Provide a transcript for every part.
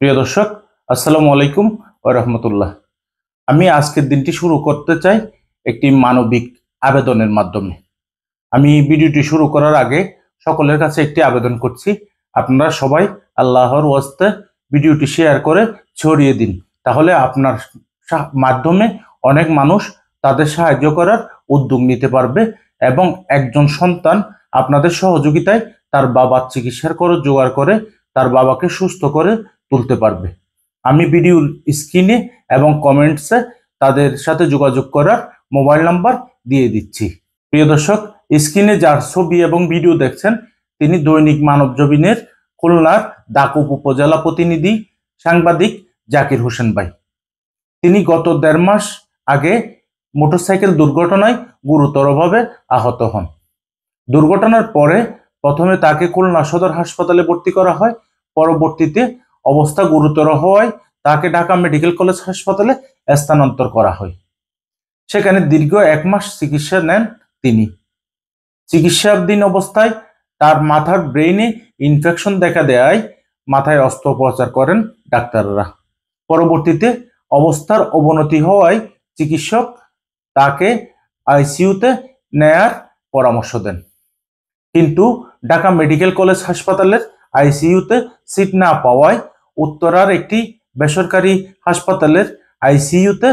প্রিয় দর্শক, আসসালামু আলাইকুম ওয়া রাহমাতুল্লাহ। আমি আজকের দিনটি শুরু করতে চাই একটি মানবিক আবেদনের মাধ্যমে। আমি ভিডিওটি শুরু করার আগে সকলের কাছে একটি আবেদন করছি, আপনারা সবাই আল্লাহর ওয়াস্তে ভিডিওটি শেয়ার করে ছড়িয়ে দিন। তাহলে আপনার মাধ্যমে অনেক মানুষ তাদের সাহায্য করার উদ্যোগ নিতে পারবে এবং একজন সন্তান আপনাদের সহযোগিতায় তার বাবার চিকিৎসার খরচ জোগাড় করে তার বাবাকে সুস্থ করে তুলতে পারবে। আমি ভিডিওর স্ক্রিনে এবং কমেন্টসে তাদের সাথে যোগাযোগ করার মোবাইল নাম্বার দিয়ে দিচ্ছি। প্রিয় দর্শক, স্ক্রিনে যার ছবি এবং ভিডিও দেখছেন তিনি দৈনিক মানবজমিনের খুলনার দাকুব উপজেলা প্রতিনিধি সাংবাদিক জাকির হোসেন ভাই। তিনি গত 1.5 মাস আগে মোটরসাইকেল দুর্ঘটনায় গুরুতরভাবে আহত হন। দুর্ঘটনার পরে প্রথমে তাকে খুলনা সদর হাসপাতালে ভর্তি করা হয়, পরবর্তীতে অবস্থা গুরুতর হওয়ায় তাকে ঢাকা মেডিকেল কলেজ হাসপাতালে স্থানান্তর করা হয়। সেখানে দীর্ঘ 1 মাস চিকিৎসা নেন তিনি। চিকিৎসাধীন অবস্থায় তার মাথার ব্রেইনে ইনফেকশন দেখা দেয়, মাথায় অস্ত্রোপচার করেন ডাক্তাররা। পরবর্তীতে অবস্থার অবনতি হওয়ায় চিকিৎসক তাকে আইসিইউতে নেয়ার পরামর্শ দেন, কিন্তু ঢাকা মেডিকেল কলেজ হাসপাতালের আইসিইউতে সিট না পাওয়ায় উত্তরার একটি বেসরকারি হাসপাতালের আইসিইউতে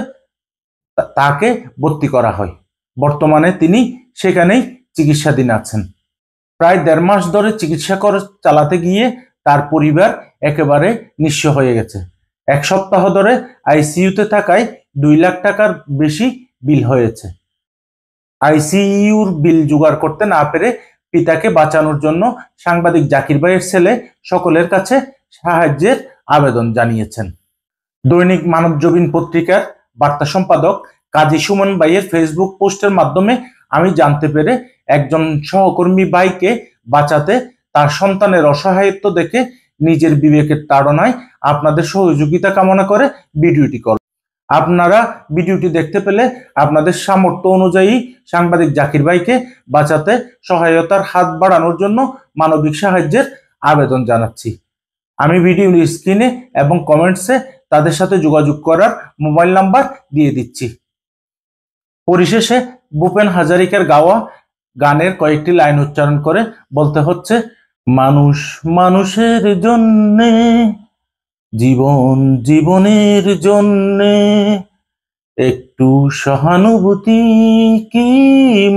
তাকে ভর্তি করা হয়। বর্তমানে তিনি সেখানেই চিকিৎসাধীন আছেন। প্রায় 1.5 মাস ধরে চিকিৎসা খরচ চালাতে গিয়ে তার পরিবার একেবারে নিঃস্ব হয়ে গেছে। 1 সপ্তাহ ধরে আইসিইউতে থাকায় 2 লাখ টাকার বেশি বিল হয়েছে। আইসিইউর বিল জোগাড় করতে না পেরে পিতাকে বাঁচানোর জন্য সাংবাদিক জাকির ভাইয়ের ছেলে সকলের কাছে সাহায্যের আবেদন জানিয়েছেন। দৈনিক মানবজমিন পত্রিকার বার্তা সম্পাদক কাজী সুমন ভাইয়ের ফেসবুক পোস্টের মাধ্যমে আমি জানতে পেরে একজন সহকর্মী ভাইকে বাঁচাতে তার সন্তানের অসহায়ত্ব দেখে নিজের বিবেকের তাড়নায় আপনাদের সহযোগিতা কামনা করে ভিডিওটি করব। আপনারা ভিডিওটি দেখতে পেলে আপনাদের সামর্থ্য অনুযায়ী সাংবাদিক জাকির ভাইকে বাঁচাতে সহায়তার হাত বাড়ানোর জন্য মানবিক সাহায্যের আবেদন জানাচ্ছি। আমি ভিডিওর স্ক্রিনে এবং কমেন্টসে তাদের সাথে যোগাযোগ করার মোবাইল নাম্বার দিয়ে দিচ্ছি। পরিশেষে ভূপেন হাজারিকার গাওয়া গানের কয়েকটি লাইন উচ্চারণ করে বলতে হচ্ছে, মানুষ মানুষের জন্যে, জীবন জীবনের জন্যে, একটু সহানুভূতি কি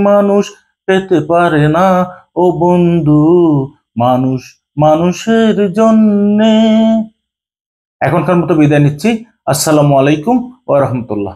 মানুষ পেতে পারে না ও বন্ধু, মানুষ মানুষের জন্যে। এখনকার মতো বিদায় নিচ্ছি। আসসালামু আলাইকুম ওয়া রাহমাতুল্লাহ।